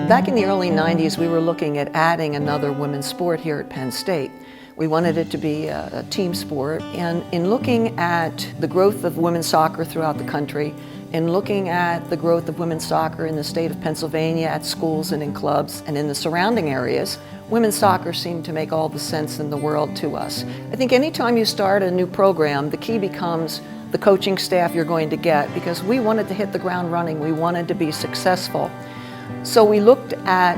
Back in the early 90s, we were looking at adding another women's sport here at Penn State. We wanted it to be a team sport, and in looking at the growth of women's soccer throughout the country, and looking at the growth of women's soccer in the state of Pennsylvania at schools and in clubs and in the surrounding areas, women's soccer seemed to make all the sense in the world to us. I think anytime you start a new program, the key becomes the coaching staff you're going to get, because we wanted to hit the ground running. We wanted to be successful. So we looked at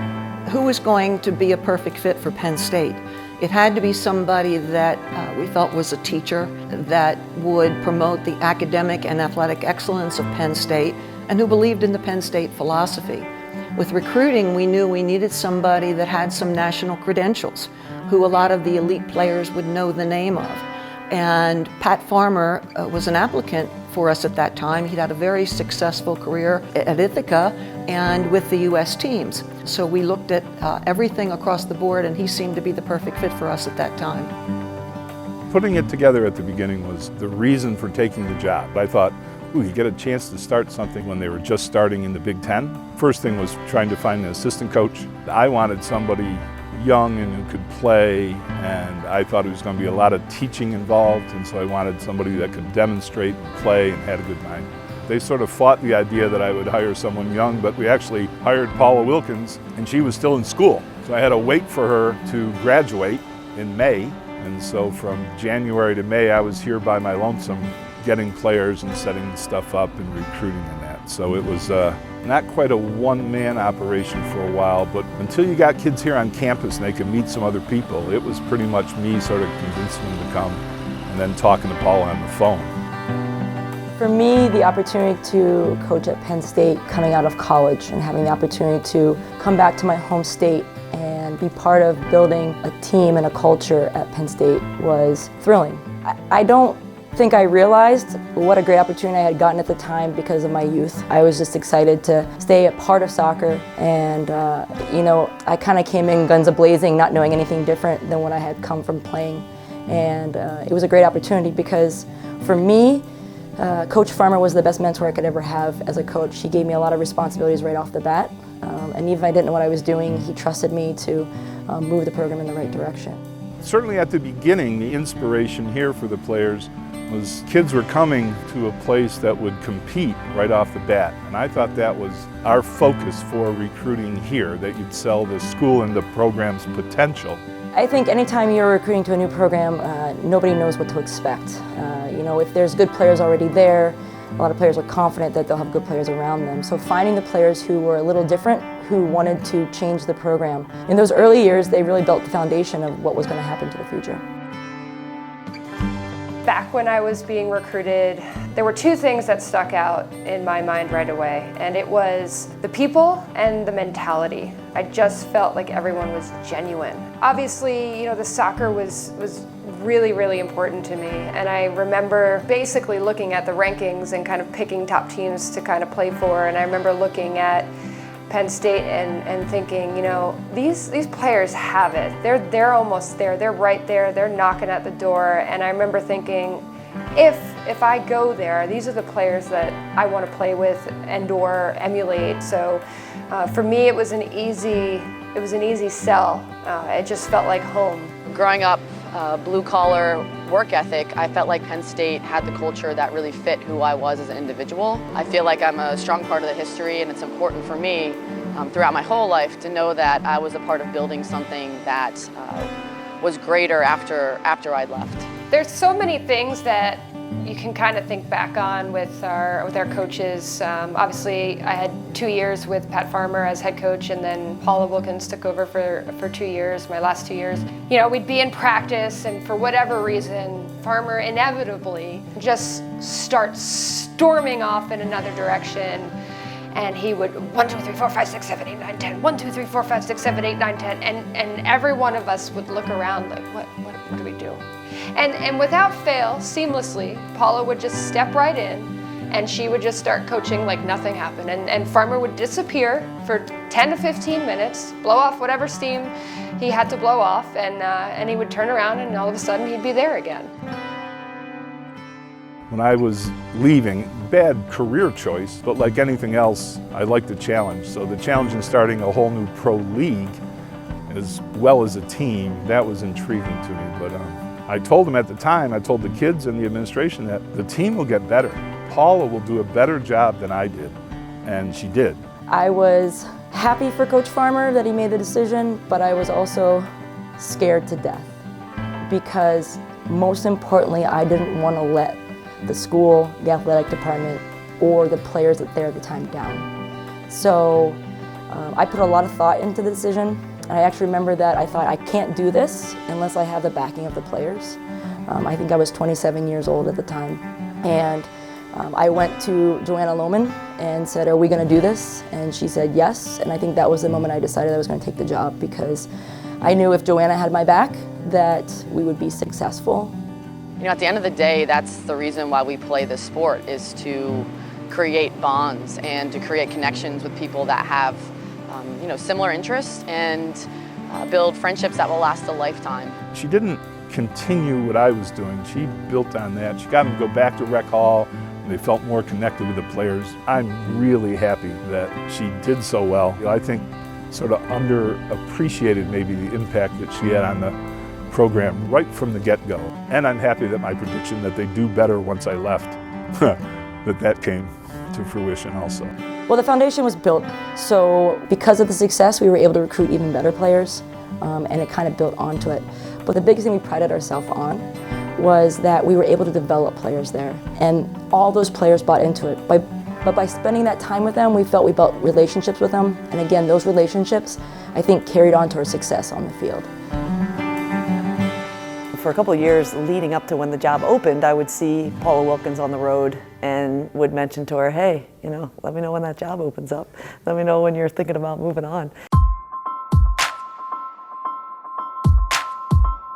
who was going to be a perfect fit for Penn State. It had to be somebody that we felt was a teacher that would promote the academic and athletic excellence of Penn State and who believed in the Penn State philosophy. With recruiting, we knew we needed somebody that had some national credentials, who a lot of the elite players would know the name of. And Pat Farmer was an applicant for us at that time. He'd had a very successful career at Ithaca and with the U.S. teams. So we looked at everything across the board, and he seemed to be the perfect fit for us at that time. Putting it together at the beginning was the reason for taking the job. I thought, ooh, you get a chance to start something when they were just starting in the Big Ten. First thing was trying to find an assistant coach. I wanted somebody young and who could play, and I thought it was going to be a lot of teaching involved, and so I wanted somebody that could demonstrate and play and had a good mind. They sort of fought the idea that I would hire someone young, but we actually hired Paula Wilkins, and she was still in school. So I had to wait for her to graduate in May, and so from January to May I was here by my lonesome getting players and setting stuff up and recruiting and that. So it was not quite a one-man operation for a while, but until you got kids here on campus and they could meet some other people, it was pretty much me sort of convincing them to come and then talking to Paula on the phone. For me, the opportunity to coach at Penn State coming out of college and having the opportunity to come back to my home state and be part of building a team and a culture at Penn State was thrilling. I don't think I realized what a great opportunity I had gotten at the time because of my youth. I was just excited to stay a part of soccer, and I kind of came in guns a-blazing, not knowing anything different than what I had come from playing. And it was a great opportunity because for me, Coach Farmer was the best mentor I could ever have as a coach. He gave me a lot of responsibilities right off the bat, and even if I didn't know what I was doing, he trusted me to move the program in the right direction. Certainly at the beginning, the inspiration here for the players was kids were coming to a place that would compete right off the bat. And I thought that was our focus for recruiting here, that you'd sell the school and the program's potential. I think anytime you're recruiting to a new program, nobody knows what to expect. If there's good players already there, a lot of players are confident that they'll have good players around them. So finding the players who were a little different, who wanted to change the program. In those early years, they really built the foundation of what was going to happen to the future. Back when I was being recruited, there were two things that stuck out in my mind right away, and it was the people and the mentality. I just felt like everyone was genuine. Obviously, the soccer was really, really important to me, and I remember basically looking at the rankings and kind of picking top teams to kind of play for, and I remember looking at Penn State and thinking, these players have it. They're almost there. They're right there. They're knocking at the door. And I remember thinking, if I go there, these are the players that I want to play with and/or emulate. So for me, it was an easy sell. It just felt like home. Growing up, blue-collar work ethic, I felt like Penn State had the culture that really fit who I was as an individual. I feel like I'm a strong part of the history, and it's important for me throughout my whole life to know that I was a part of building something that was greater after I'd left. There's so many things that you can kind of think back on with our coaches. Obviously, I had 2 years with Pat Farmer as head coach, and then Paula Wilkins took over for 2 years, my last 2 years. We'd be in practice, and for whatever reason, Farmer inevitably just starts storming off in another direction. And he would 1, 2, 3, 4, 5, 6, 7, 8, 9, 10. 1, 2, 3, 4, 5, 6, 7, 8, 9, 10. And every one of us would look around like, what do we do? And without fail, seamlessly, Paula would just step right in, and she would just start coaching like nothing happened. And Farmer would disappear for 10 to 15 minutes, blow off whatever steam he had to blow off, and he would turn around, and all of a sudden he'd be there again. When I was leaving, bad career choice, but like anything else, I like the challenge. So the challenge in starting a whole new pro league, as well as a team, that was intriguing to me. But I told them at the time, I told the kids and the administration that the team will get better. Paula will do a better job than I did, and she did. I was happy for Coach Farmer that he made the decision, but I was also scared to death because most importantly, I didn't want to let the school, the athletic department, or the players that there at the time down. So I put a lot of thought into the decision. I actually remember that I thought I can't do this unless I have the backing of the players. I think I was 27 years old at the time. And I went to Joanna Lohman and said, are we going to do this? And she said yes. And I think that was the moment I decided I was going to take the job because I knew if Joanna had my back that we would be successful. You know, at the end of the day, that's the reason why we play this sport, is to create bonds and to create connections with people that have you know, similar interests and build friendships that will last a lifetime. She didn't continue what I was doing. She built on that. She got them to go back to rec hall. They felt more connected with the players. I'm really happy that she did so well. I think sort of underappreciated maybe the impact that she had on the program right from the get-go. And I'm happy that my prediction that they do better once I left, that came to fruition also. Well, the foundation was built, so because of the success, we were able to recruit even better players, and it kind of built onto it. But the biggest thing we prided ourselves on was that we were able to develop players there, and all those players bought into it. But by spending that time with them, we felt we built relationships with them, and again, those relationships, I think, carried on to our success on the field. For a couple of years leading up to when the job opened, I would see Paula Wilkins on the road and would mention to her, hey, you know, let me know when that job opens up. Let me know when you're thinking about moving on.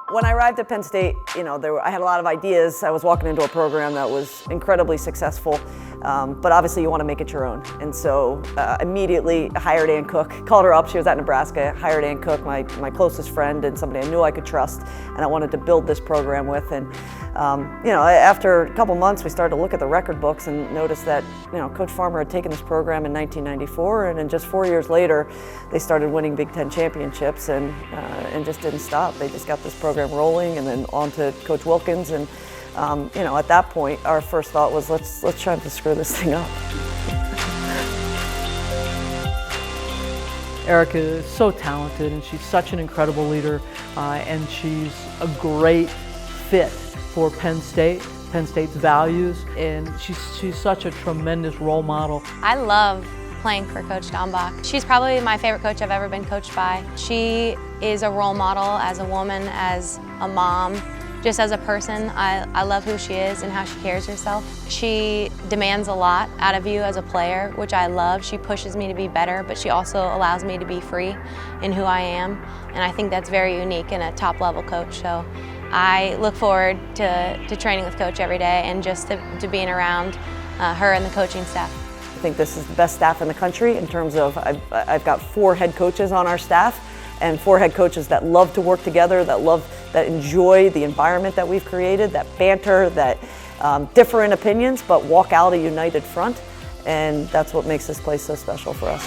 When I arrived at Penn State, you know, I had a lot of ideas. I was walking into a program that was incredibly successful, but obviously you want to make it your own. And so immediately hired Ann Cook, called her up, she was at Nebraska, hired Ann Cook, my closest friend and somebody I knew I could trust, and I wanted to build this program with. And you know, after a couple months, we started to look at the record books and noticed that, you know, Coach Farmer had taken this program in 1994, and then just 4 years later, they started winning Big Ten championships and just didn't stop. They just got this program rolling, and then on to Coach Wilkins. And you know, at that point, our first thought was, let's try to screw this thing up. Erica is so talented, and she's such an incredible leader, and she's a great fit for Penn State, Penn State's values, and she's such a tremendous role model. I love playing for Coach Dombach. She's probably my favorite coach I've ever been coached by. She is a role model as a woman, as a mom, just as a person. I love who she is and how she carries herself. She demands a lot out of you as a player, which I love. She pushes me to be better, but she also allows me to be free in who I am. And I think that's very unique in a top-level coach. So I look forward to training with Coach every day and just to being around her and the coaching staff. I think this is the best staff in the country in terms of I've got 4 head coaches on our staff, and 4 head coaches that love to work together, that enjoy the environment that we've created, that banter, that differ in opinions, but walk out a united front, and that's what makes this place so special for us.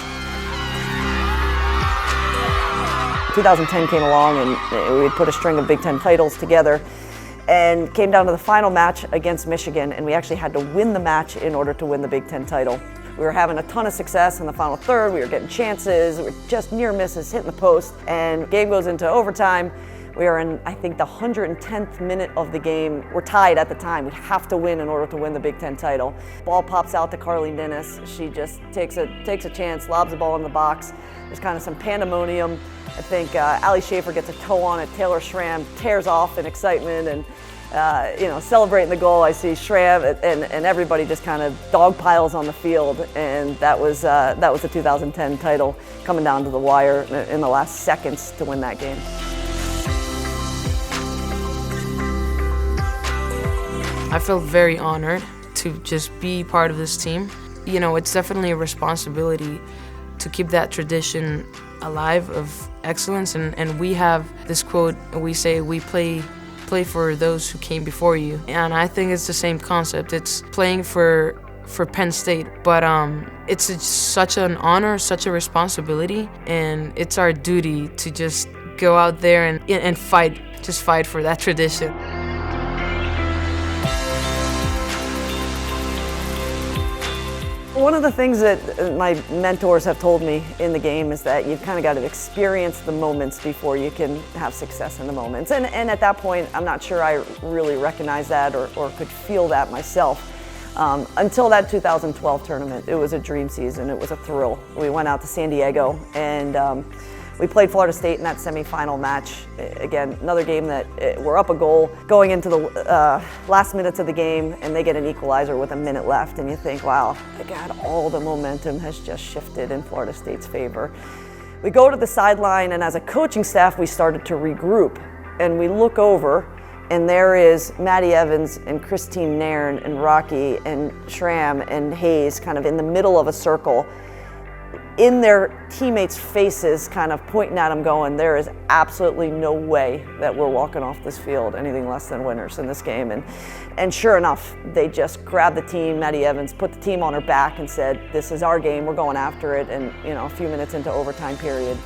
2010 came along, and we put a string of Big Ten titles together, and came down to the final match against Michigan, and we actually had to win the match in order to win the Big Ten title. We were having a ton of success in the final third. We were getting chances. We were just near misses, hitting the post, and the game goes into overtime. We are in, I think, the 110th minute of the game. We're tied at the time. We have to win in order to win the Big Ten title. Ball pops out to Carly Dennis. She just takes a chance, lobs the ball in the box. There's kind of some pandemonium. I think Allie Schaefer gets a toe on it. Taylor Schramm tears off in excitement, and you know, celebrating the goal. I see Schramm and everybody just kind of dog piles on the field, and that was the 2010 title coming down to the wire in the last seconds to win that game. I feel very honored to just be part of this team. You know, it's definitely a responsibility to keep that tradition alive of excellence, and we have this quote, we say we play play for those who came before you. And I think it's the same concept. It's playing for Penn State, but it's such an honor, such a responsibility, and it's our duty to just go out there and fight, just fight for that tradition. One of the things that my mentors have told me in the game is that you've kind of got to experience the moments before you can have success in the moments. And at that point, I'm not sure I really recognized that or could feel that myself. Until that 2012 tournament, it was a dream season. It was a thrill. We went out to San Diego and we played Florida State in that semifinal match. Again, another game that we're up a goal going into the last minutes of the game, and they get an equalizer with a minute left, and you think, wow, God, all the momentum has just shifted in Florida State's favor. We go to the sideline, and as a coaching staff, we started to regroup, and we look over, and there is Maddie Evans and Christine Nairn and Rocky and Schramm and Hayes kind of in the middle of a circle, in their teammates' faces, kind of pointing at them going, there is absolutely no way that we're walking off this field anything less than winners in this game. And sure enough, they just grabbed the team, Maddie Evans, put the team on her back and said, this is our game, we're going after it. And you know, a few minutes into overtime period,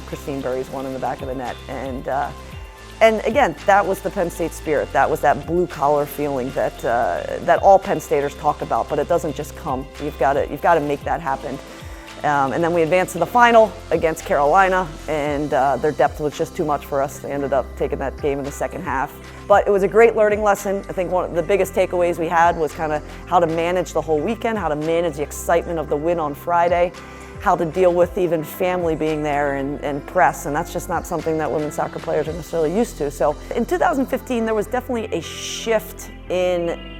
Christine buries one in the back of the net. And again, that was the Penn State spirit. That was that blue-collar feeling that all Penn Staters talk about, but it doesn't just come. You've got to make that happen. And then we advanced to the final against Carolina, and their depth was just too much for us. They ended up taking that game in the second half. But it was a great learning lesson. I think one of the biggest takeaways we had was kind of how to manage the whole weekend, how to manage the excitement of the win on Friday, how to deal with even family being there and press, and that's just not something that women's soccer players are necessarily used to. So in 2015, there was definitely a shift in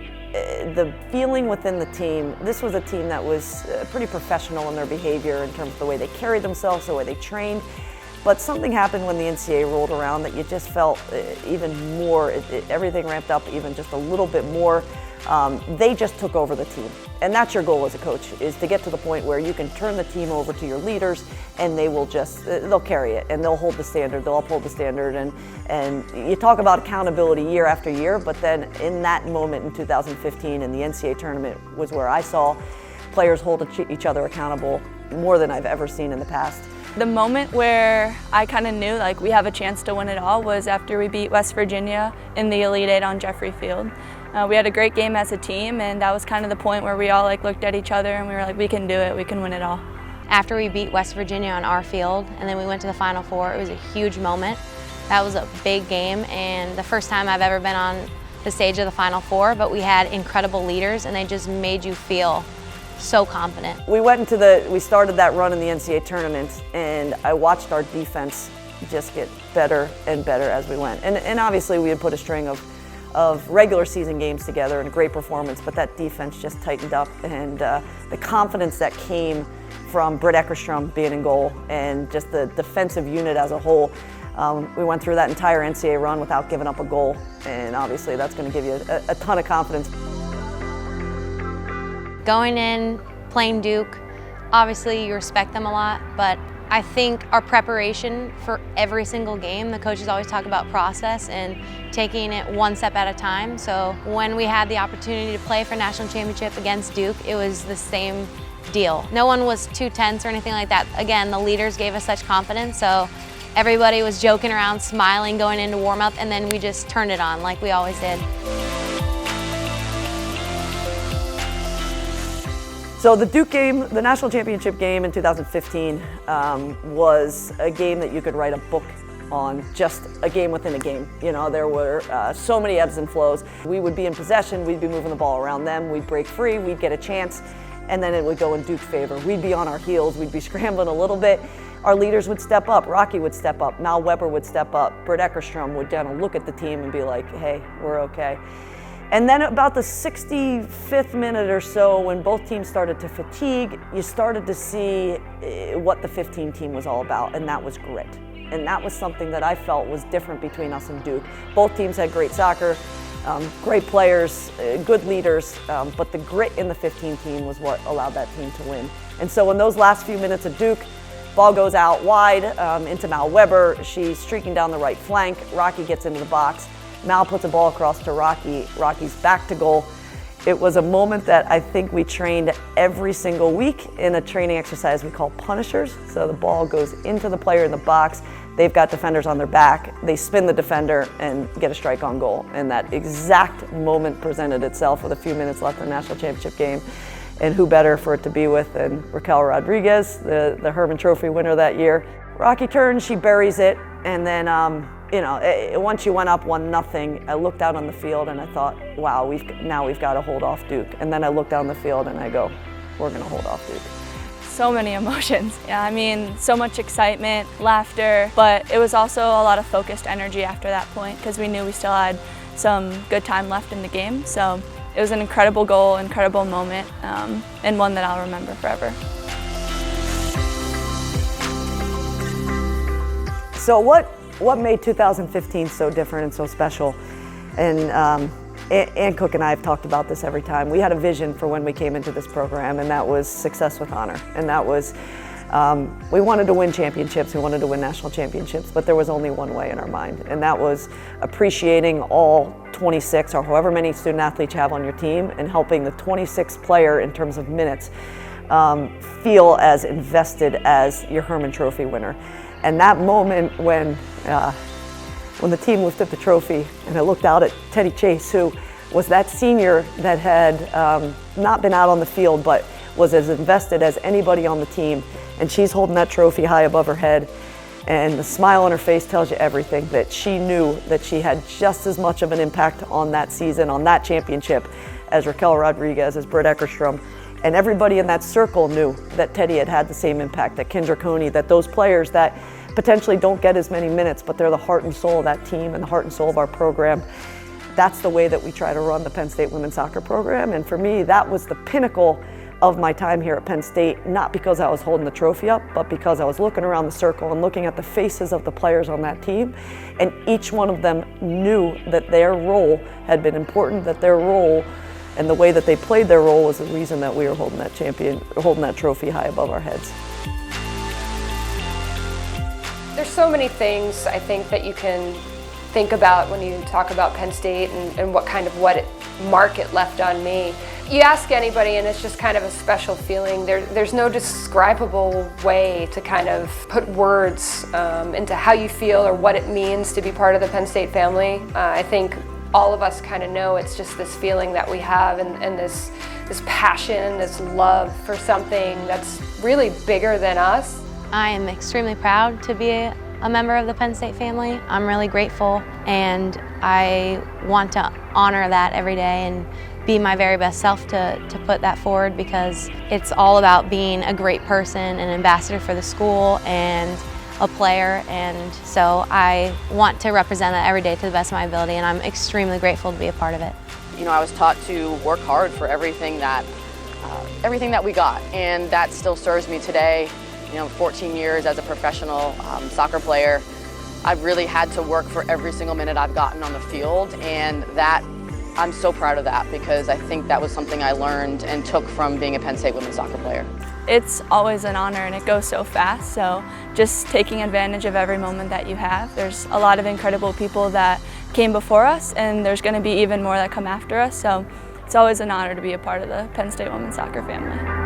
the feeling within the team. This was a team that was pretty professional in their behavior in terms of the way they carried themselves, the way they trained. But something happened when the NCAA rolled around that you just felt even more, everything ramped up even just a little bit more. They just took over the team. And that's your goal as a coach, is to get to the point where you can turn the team over to your leaders and they will just, they'll carry it and they'll hold the standard, they'll uphold the standard. And you talk about accountability year after year, but then in that moment in 2015 in the NCAA tournament was where I saw players hold each other accountable more than I've ever seen in the past. The moment where I kind of knew like we have a chance to win it all was after we beat West Virginia in the Elite Eight on Jeffrey Field. We had a great game as a team, and that was kind of the point where we all like looked at each other and we were like, we can do it, we can win it all. After we beat West Virginia on our field and then we went to the Final Four, it was a huge moment. That was a big game and the first time I've ever been on the stage of the Final Four, but we had incredible leaders and they just made you feel so confident. We started that run in the NCAA tournament, and I watched our defense just get better and better as we went. And obviously we had put a string of regular season games together and a great performance, but that defense just tightened up, and the confidence that came from Britt Eckerstrom being in goal and just the defensive unit as a whole. We went through that entire NCAA run without giving up a goal, and obviously that's going to give you a ton of confidence. Going in, playing Duke, obviously you respect them a lot, but I think our preparation for every single game, the coaches always talk about process and taking it one step at a time. So when we had the opportunity to play for national championship against Duke, it was the same deal. No one was too tense or anything like that. Again, the leaders gave us such confidence, so everybody was joking around, smiling, going into warm-up, and then we just turned it on like we always did. So the Duke game, the national championship game in 2015 was a game that you could write a book on, just a game within a game. You know, there were so many ebbs and flows. We would be in possession, we'd be moving the ball around them, we'd break free, we'd get a chance, and then it would go in Duke's favor. We'd be on our heels, we'd be scrambling a little bit. Our leaders would step up, Rocky would step up, Mal Weber would step up, Britt Eckerstrom would kind of look at the team and be like, hey, we're okay. And then about the 65th minute or so, when both teams started to fatigue, you started to see what the 15 team was all about, and that was grit. And that was something that I felt was different between us and Duke. Both teams had great soccer, great players, good leaders, but the grit in the 15 team was what allowed that team to win. And so in those last few minutes of Duke, ball goes out wide into Mal Weber. She's streaking down the right flank. Rocky gets into the box. Mal puts a ball across to Rocky. Rocky's back to goal. It was a moment that I think we trained every single week in a training exercise we call punishers. So the ball goes into the player in the box. They've got defenders on their back. They spin the defender and get a strike on goal. And that exact moment presented itself with a few minutes left in the national championship game. And who better for it to be with than Raquel Rodriguez, the Herman Trophy winner that year. Rocky turns, she buries it, and then once she went up 1-0, I looked out on the field and I thought, wow, now we've got to hold off Duke. And then I looked down the field and I go, we're going to hold off Duke. So many emotions. Yeah, I mean, so much excitement, laughter, but it was also a lot of focused energy after that point because we knew we still had some good time left in the game. So it was an incredible goal, incredible moment, and one that I'll remember forever. So what made 2015 so different and so special? And Ann Cook and I have talked about this every time. We had a vision for when we came into this program, and that was success with honor. And that was, we wanted to win championships, we wanted to win national championships, but there was only one way in our mind, and that was appreciating all 26 or however many student athletes you have on your team and helping the 26th player in terms of minutes feel as invested as your Herman Trophy winner. And that moment when the team lifted the trophy and I looked out at Teddy Chase, who was that senior that had not been out on the field but was as invested as anybody on the team, and she's holding that trophy high above her head, and the smile on her face tells you everything, that she knew that she had just as much of an impact on that season, on that championship, as Raquel Rodriguez, as Britt Eckerstrom. And everybody in that circle knew that Teddy had the same impact, that Kendra Coney, that those players that potentially don't get as many minutes, but they're the heart and soul of that team and the heart and soul of our program. That's the way that we try to run the Penn State women's soccer program. And for me, that was the pinnacle of my time here at Penn State, not because I was holding the trophy up, but because I was looking around the circle and looking at the faces of the players on that team. And each one of them knew that their role had been important, that their role and the way that they played their role was the reason that we were holding that trophy high above our heads. There's so many things I think that you can think about when you talk about Penn State and what mark it left on me. You ask anybody and it's just kind of a special feeling. There's no describable way to kind of put words into how you feel or what it means to be part of the Penn State family. I think all of us kind of know it's just this feeling that we have and this passion, this love for something that's really bigger than us. I am extremely proud to be a member of the Penn State family. I'm really grateful, and I want to honor that every day and be my very best self to put that forward, because it's all about being a great person, an ambassador for the school, and a player, and so I want to represent that every day to the best of my ability, and I'm extremely grateful to be a part of it. You know, I was taught to work hard for everything that we got, and that still serves me today. You know, 14 years as a professional soccer player, I've really had to work for every single minute I've gotten on the field, and that I'm so proud of that, because I think that was something I learned and took from being a Penn State women's soccer player. It's always an honor and it goes so fast, so just taking advantage of every moment that you have. There's a lot of incredible people that came before us, and there's going to be even more that come after us, so it's always an honor to be a part of the Penn State women's soccer family.